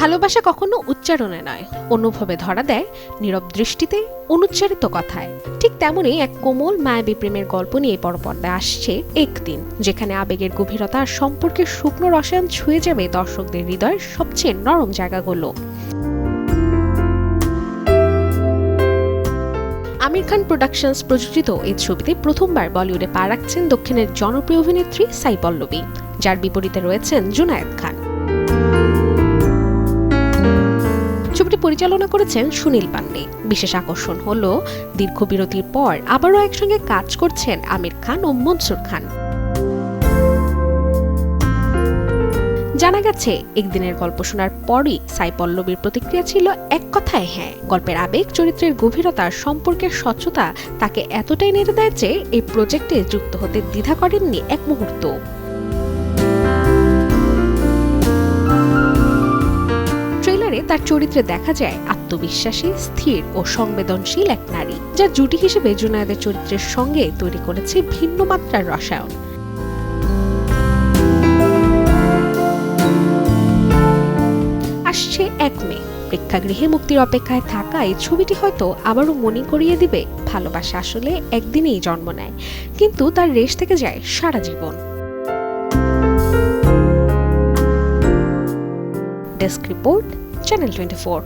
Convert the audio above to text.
ভালোবাসা কখনো উচ্চারণে নয়, অনুভবে ধরা দেয় নীরব দৃষ্টিতে, অনুচ্চারিত কথায়। ঠিক তেমনই এক কোমল মায়াবী প্রেমের গল্প নিয়ে পরপর্দায় আসছে একদিন, যেখানে আবেগের গভীরতা আর সম্পর্কের শুকনো রসায়ন ছুঁয়ে যাবে দর্শকদের হৃদয়ের সবচেয়ে নরম জায়গাগুলো। আমির খান প্রোডাকশনস প্রযোজিত এই ছবিতে প্রথমবার বলিউডে পা রাখছেন দক্ষিণের জনপ্রিয় অভিনেত্রী সাই পল্লবী, যার বিপরীতে রয়েছেন জুনায়েদ খান। ছবিটি পরিচালনা করেছেন সুনীল পান্ডে। বিশেষ আকর্ষণ হলো দীর্ঘ বিরতির পর আবারও একসঙ্গে কাজ করছেন আমির খান ও মনসুর খান। জানা গেছে, একদিনের গল্প শোনার পরই সাই পল্লবীর প্রতিক্রিয়া ছিল এক কথায় হ্যাঁ। গল্পের আবেগ, চরিত্রের গভীরতা, সম্পর্কের স্বচ্ছতা তাকে এতটাই নেড়ে দেয় যে এই প্রজেক্টে যুক্ত হতে দ্বিধা করেননি এক মুহূর্ত। ট্রেলারে তার চরিত্রে দেখা যায় আত্মবিশ্বাসী, স্থির ও সংবেদনশীল এক নারী, যা জুটি হিসেবে জুনায়েদের চরিত্রের সঙ্গে তৈরি করেছে ভিন্ন মাত্রার রসায়ন। আসছে 1 মে, প্রেক্ষাগৃহে মুক্তির অপেক্ষায় থাকা এই ছবিটি হয়তো আবারও মনে করিয়ে দিবে ভালোবাসা আসলে একদিনেই জন্ম নেয়, কিন্তু তার রেশ থেকে যায় সারা জীবন। Desk report, channel 24।